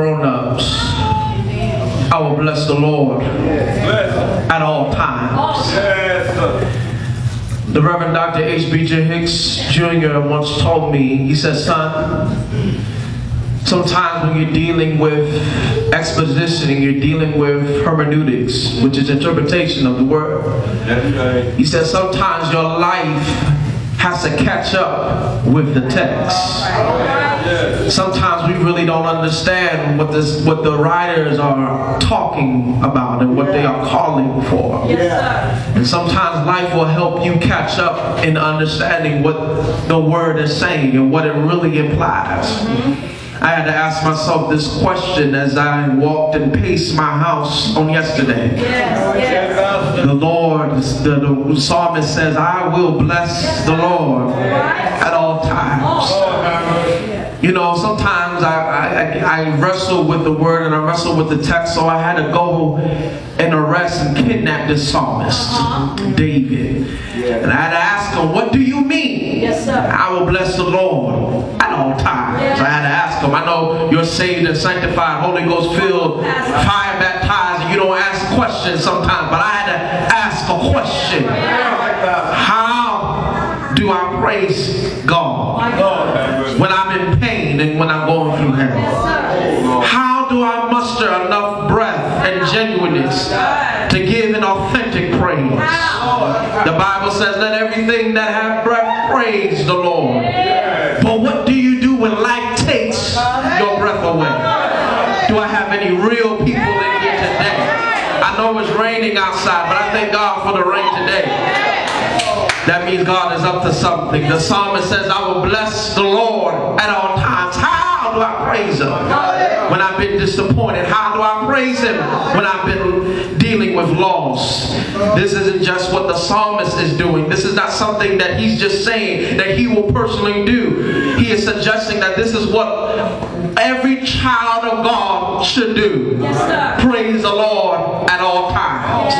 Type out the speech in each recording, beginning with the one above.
grown-ups, I will bless the Lord at all times. The Reverend Dr. H.B.J. Hicks Jr. once told me, he said, son, sometimes when you're dealing with exposition and you're dealing with hermeneutics, which is interpretation of the word, he said sometimes your life has to catch up with the text. Sometimes we really don't understand what the writers are talking about and what they are calling for. And sometimes life will help you catch up in understanding what the word is saying and what it really implies. I had to ask myself this question as I walked and paced my house on yesterday. The Lord, the psalmist says, I will bless the Lord at all times. You know, sometimes I wrestle with the word and I wrestle with the text, so I had to go and arrest and kidnap this psalmist, David. And I had to ask him, what do you mean? I will bless the Lord at all times. I had to ask him. I know you're saved and sanctified, Holy Ghost filled, fire baptized, and you don't ask questions sometimes, but I had to ask a question. How do I praise God when I'm in pain and when I'm going through hell? How do I muster enough breath and genuineness to give an authentic praise? The Bible says, let everything that have breath praise the Lord. But what do you do when life takes your breath away? Do I have any real people in here today? I know it's raining outside, but I thank God for the rain today. That means God is up to something. The psalmist says, I will bless the Lord at all times. How do I praise him when I've been disappointed? How do I praise him when I've been dealing with loss? This isn't just what the psalmist is doing. This is not something that he's just saying that he will personally do. He is suggesting that this is what every child of God should do. Praise the Lord at all times.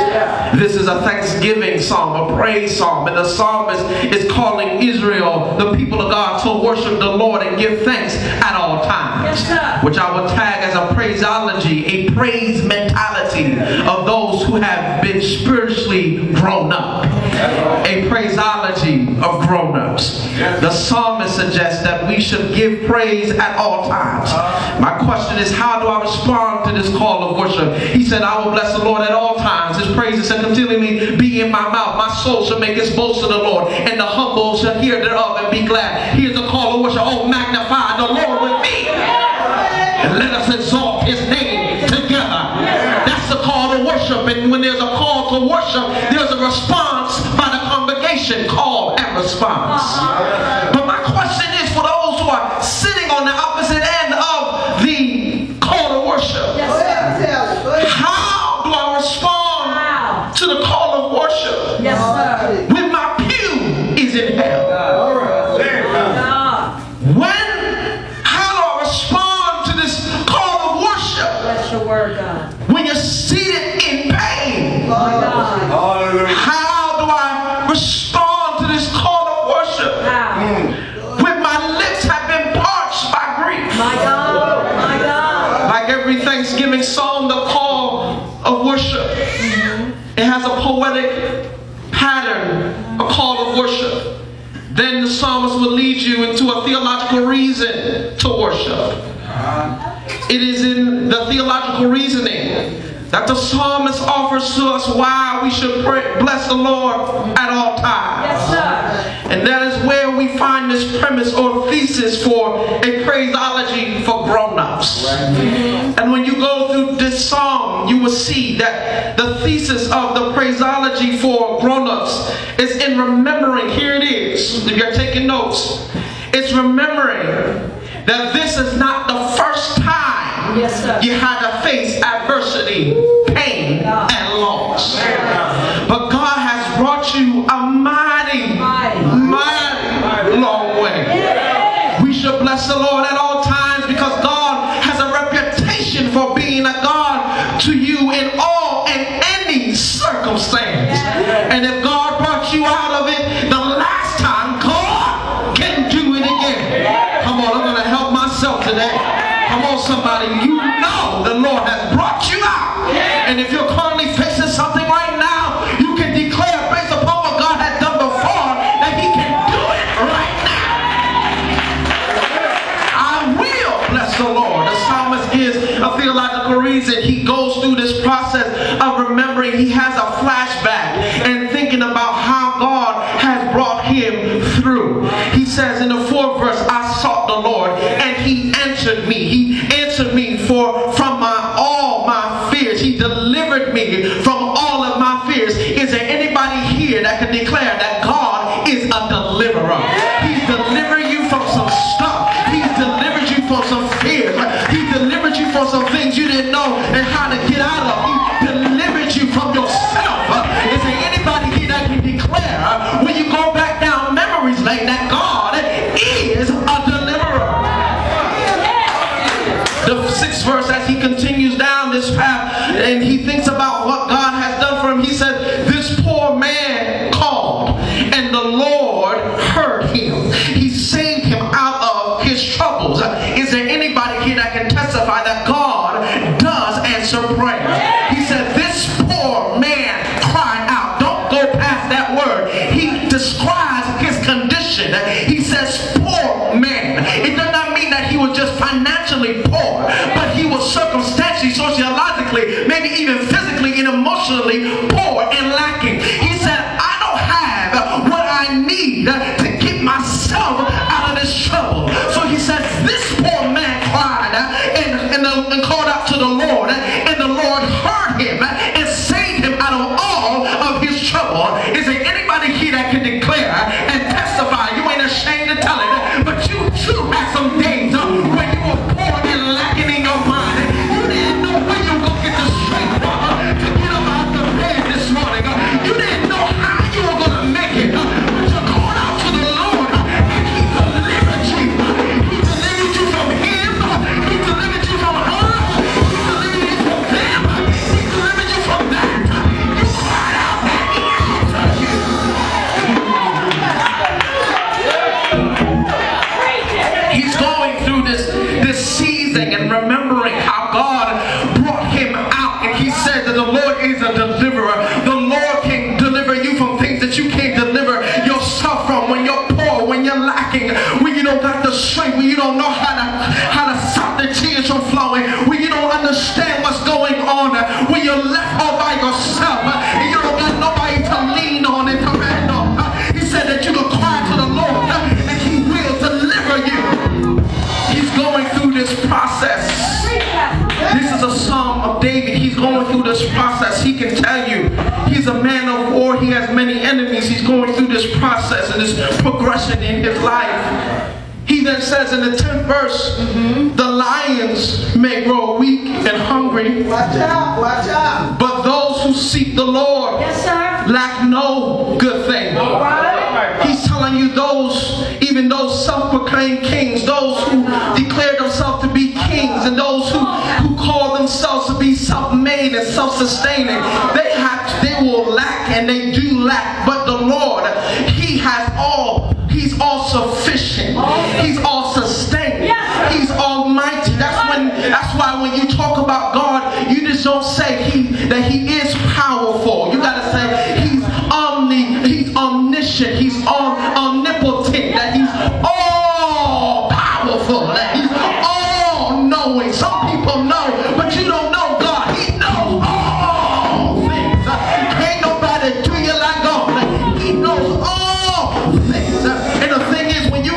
This is a thanksgiving psalm, a praise psalm, and the psalmist is calling Israel, the people of God, to worship the Lord and give thanks at all times, which I would tag as a praiseology, a praise mentality of those who have been spiritually grown up, a praiseology of grown-ups. The psalmist suggests that we should give praise at all times. My question is, how do I respond to this call of worship? He said, I will bless the Lord at all times. His praises shall continually be in my mouth. My soul shall make its boast in the Lord, and the humble shall hear thereof and be glad. Here's the call of worship. Oh, magnify the Lord with me, and let us exalt his name together. That's the call to worship. And when there's a call to worship, there's a response by the congregation. Call and response. But my question is for those who are sitting on the opposite end of the call to worship. How do I respond to the call of worship when my pew is in hell? How do I respond to this call of worship when you're seated in pain? How do I respond to this call of worship when my lips have been parched by grief? Like every Thanksgiving song, the call of worship, it has a poetic pattern, a call of worship. Then the psalmist will lead you into a theological reason to worship. It is in the theological reasoning that the psalmist offers to us why we should bless the Lord at all times. And that is where we find this premise or thesis for a praiseology for grown-ups. And when you go through this psalm, you will see that the thesis of the praiseology for grown-ups is in remembering, here it is, if you're taking notes, it's remembering that this is not the first time you had to face adversity, pain, and loss. But God has brought you a mighty long way. We should bless the Lord at all times because God has a reputation for being a God to you in all and any circumstance. And if God brought you out of it the last time, God can do it again. Come on, I'm going to help myself today. Come on, somebody, you know the Lord has brought you out. And if you're currently facing something right now, you can declare based upon what God has done before that He can do it right now. I will bless the Lord. The psalmist gives a theological reason. He goes through this process of remembering. He has a flashback and thinking about how God has brought him through. He says in the 4th verse, I sought the Lord and He answered me. He answered me from all my fears. He delivered me from all of my fears. Is there anybody here that can declare that God is a deliverer? He's delivered you from some stuff. He's delivered you from some fears. He delivered you from some things you didn't know and how to get out of. He delivered you from yourself. Is there anybody here that can declare when you go back down memories lane that God is a deliverer? The 6th verse, as he continues down this path and he thinks about what God has done for him, he said, this poor man called and the Lord heard him. He saved him out of his troubles. Is there anybody here that can testify that God does answer prayer? He said, this poor man cried out. Don't go past that word. He describes his condition. He says, poor man. It does not mean that he was just financially poor, but he was circumstantially, sociologically, maybe even physically and emotionally poor and lacking. He said, I don't have what I need to get myself out of this trouble. So he says, this poor man cried and called out to the Lord, and the Lord heard him and saved him out of all of his trouble. Is there anybody here that can declare and testify? You ain't ashamed to tell it, but you too had some days when you were poor and lacking in your mind. You didn't know where you were going to get the strength to get up out the bed this morning. You didn't know how you were going to make it, but you called out to the Lord and He delivered you. He delivered you from him. He delivered you from her. He delivered you from them. He delivered you from that. You cried out and He answered you. He's going through this season and remembering how God brought him out, and he said that the Lord is a deliverer. The Lord can deliver you from things that you can't deliver yourself from. When you're poor, when you're lacking, when you don't got the strength, when you don't know how to stop the tears from flowing, when you don't understand what's going on, when you're left all by yourself and you don't got nobody to lean on and depend on. He said that you can cry to the Lord and He will deliver you. He's going through this process. This is a Psalm of David. He's going through this process. He can tell you he's a man of war. He has many enemies. He's going through this process and this progression in his life. He then says in the 10th verse, the lions may grow weak and hungry. Watch out, watch out. But those who seek the Lord lack no good thing. He's telling you even those self-proclaimed kings, those who declare themselves to be kings, and those who call themselves to be self-made and self-sustaining, they will lack, and they do lack. But the Lord, He has all. He's all sufficient. He's all sustaining. He's almighty. That's why when you talk about God, you just don't say that He is powerful. You gotta say He's omniscient. He's omnipotent. That He's all powerful. That He's all knowing. Some people know, but you don't know God. He knows all things. Can't nobody do you like God. He knows all things. And the thing is, when you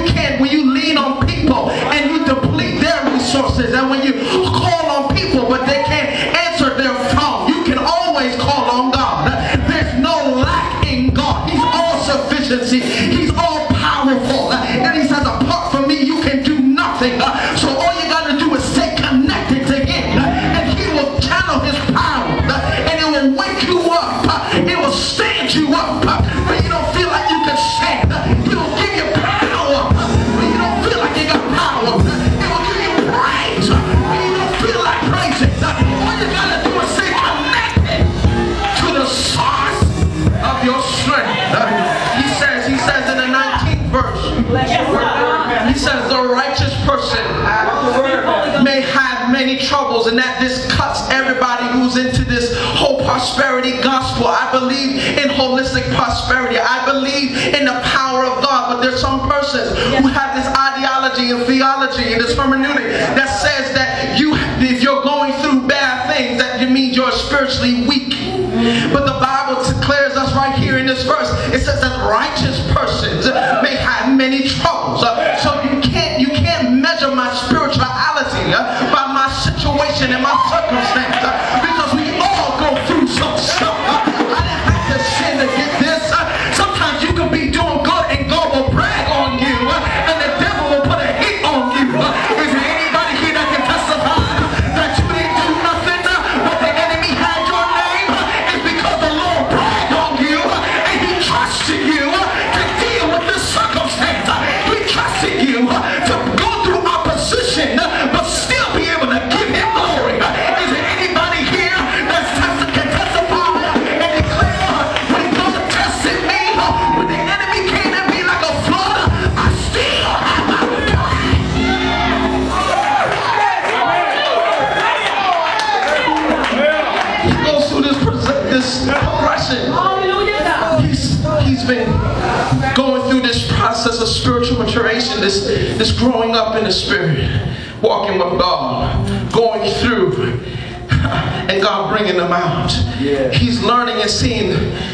lean on people and you deplete their resources, and when you call on people but they can't answer their phone, you can always call on God. There's no lack in God. He's all sufficiency. He's all powerful. And He says, apart from me, you can do nothing. So all you got to do is stay connected to Him, and He will channel His power, and it will wake you up. It will stand you up when you don't feel like you can stand. He will give you power when you don't feel like you got power. It will give you praise when you don't feel like praising. All you got to do is stay connected to the source of your strength. He says troubles, and that this cuts everybody who's into this whole prosperity gospel. I believe in holistic prosperity. I believe in the power of God. But there's some persons who have this ideology and theology and this hermeneutic that says that if you're going through bad things, that it means you're spiritually weak. But the Bible declares us right here in this verse. It says that righteous persons may have many troubles. So you can't measure my spirituality by my situation and my circumstance, because we all go through some stuff. I didn't have to sin to get this. Sometimes you can be doing good and God will brag on you, and the devil will put a hit on you. Is there anybody here that can testify that you didn't do nothing, but the enemy had your name? It's because the Lord bragged on you and He trusted you to deal with this circumstance. He trusted you to go through opposition, but still be able to give Him glory. Is there anybody here that's can testify and declare, when God tested me, when the enemy came at me like a flood, I still have my praise. He goes through this progression. He's been going through this process of spiritual maturation, this growing up in the Spirit, walking with God, going through, and God bringing them out. Yeah. He's learning and seeing.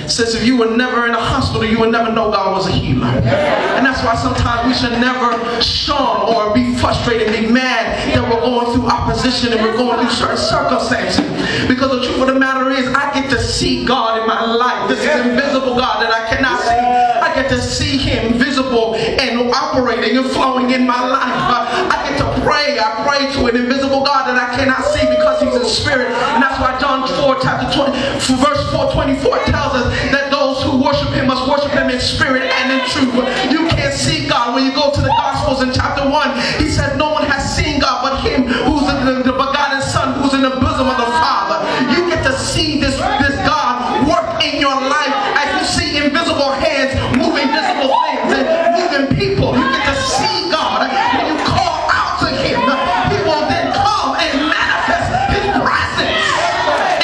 Says if you were never in a hospital, you would never know God was a healer. Yeah. And that's why sometimes we should never shun or be frustrated, be mad that we're going through opposition and we're going through certain circumstances. Because the truth of the matter is, I get to see God in my life. This is invisible God that I cannot see. I get to see Him visible and operating and flowing in my life. I get to pray. I pray to an invisible God that I cannot see because He's in spirit. And that's why John 4, chapter 20, verse 4:24 tells us that those who worship Him must worship Him in spirit and in truth. You can't see God. When you go to the Gospels in chapter 1, He said no one has seen God but Him who's the begotten Son, who's in the bosom of the Father. You get to see this God work in your life as you see invisible hands moving visible things and moving people. You get to see God. When you call out to Him, He will then come and manifest His presence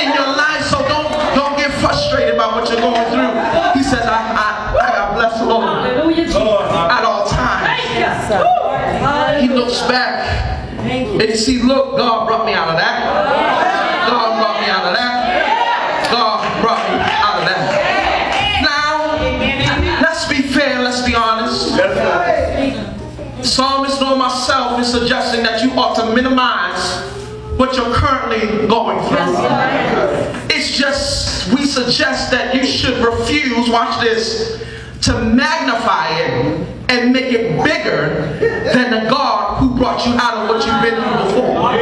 in your life. So don't get frustrated by what you're going through. He says, I bless the Lord at all times. He looks back and you see, look, God brought me out of that. God brought me out of that. God brought me out of that. Now, let's be fair, let's be honest. Psalmist nor myself is suggesting that you ought to minimize what you're currently going through. It's just, we suggest that you should refuse, watch this, to magnify it and make it bigger than the God who brought you out of what you've been through before.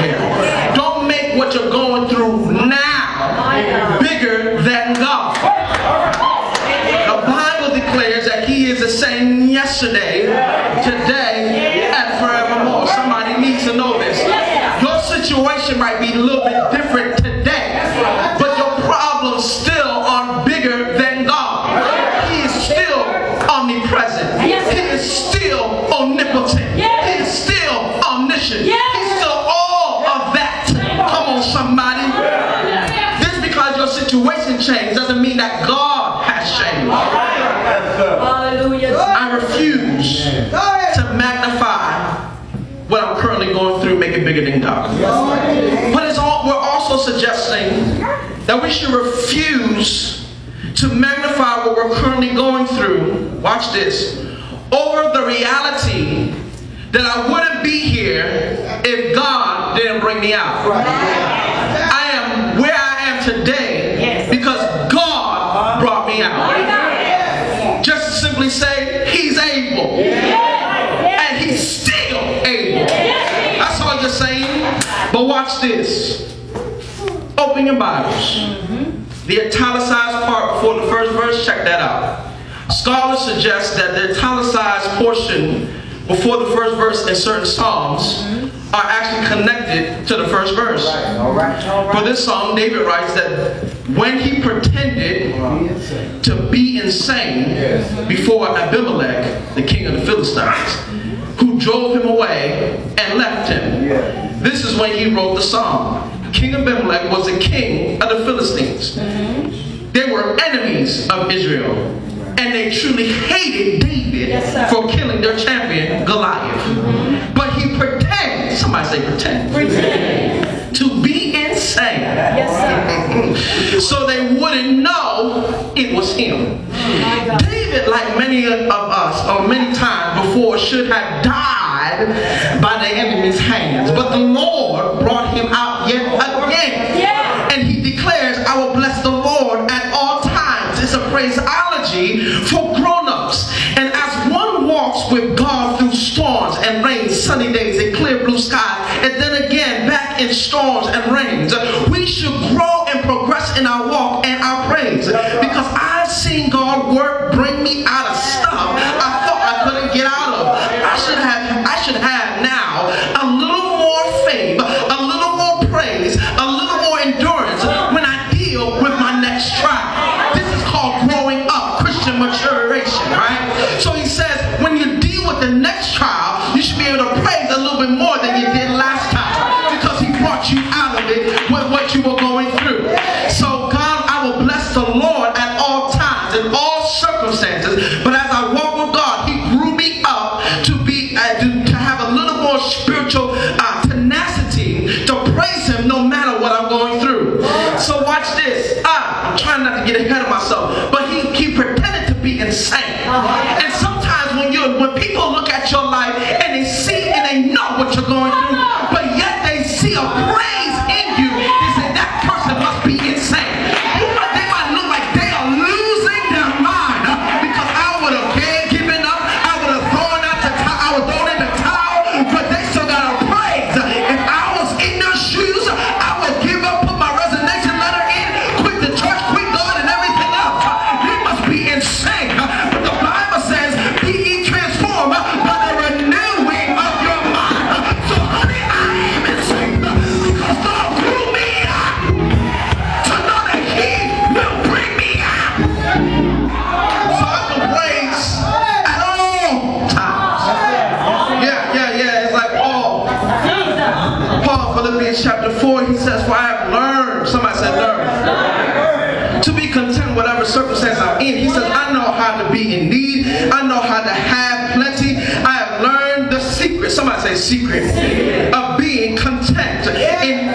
Yeah. Don't make what you're going through now bigger than God. The Bible declares that He is the same yesterday, today, and forevermore. Somebody needs to know this. Your situation might be a little bit different today, but your problems still are bigger than God. He is still omnipresent. He is still omnipotent. He is still omniscient. He's still all of that. Come on, somebody. Just because your situation changed doesn't mean that God has changed. I refuse to magnify what I'm currently going through, make it bigger than God. But we're also suggesting that we should refuse to magnify what we're currently going through, watch this, over the reality that I wouldn't be here if God didn't bring me out. I am where I am today because God brought me out. Just to simply say, He's able. And He's still able. That's all you're saying. But watch this. Open your Bibles. The italicized part before the first verse, check that out. Scholars suggest that the italicized portion before the first verse in certain psalms are actually connected to the first verse. For this psalm, David writes that when he pretended to be insane before Abimelech, the king of the Philistines, who drove him away and left him. This is when he wrote the psalm. King Abimelech was the king of the Philistines. They were enemies of Israel, and they truly hated David for killing their champion Goliath. But he pretended, somebody say pretend, to be insane. So they wouldn't know it was him. David, like many of us, or many times before, should have died by the enemy's hands. But the Lord brought him out yet again. And he declares, I will bless the Lord at all times. It's a praiseology for grown-ups. And as one walks with God through storms and rains, sunny days and clear blue skies, and then again back in storms and rains, we should grow and progress in our walk and our praise. Because I've seen God work, bring me out of stuff I thought I couldn't get out of. I should have now a little more faith, a little more praise, a little more endurance when I deal with my next trial. This is called growing up, Christian maturation, right? So he says, when you deal with the next trial, you should be able to praise a little bit more than you did last time, because he brought you out of it with what you were going through. So God, I will bless the Lord at all times, in all circumstances. But as I walk with God, he grew me up to have a little more spiritual tenacity to praise him no matter what I'm going through. So watch this. I'm trying not to get ahead of myself, but he pretended to be insane. And sometimes when people look at your life and they see and they know what you're going through, but yet they see a praise in you, they say that person must be insane. They might look like they are losing their mind, because I would have given up, I would have thrown in the towel, but they still got a praise. If I was in their shoes, I would give up, put my resignation letter in, quit the church, quit God and everything else. They must be insane. But the Bible says, be ye transformed by the renewing of your mind. So honey, I am insane, because God grew me up to know that he will bring me out. So I can praise at all times. Yeah, it's like Paul, Philippians chapter 4, he says, for I have learned, somebody said learn, to be content whatever circumstance I'm in. He says, I know how to be in need. I know how to have plenty. I have learned the secret, somebody say secret, of being content in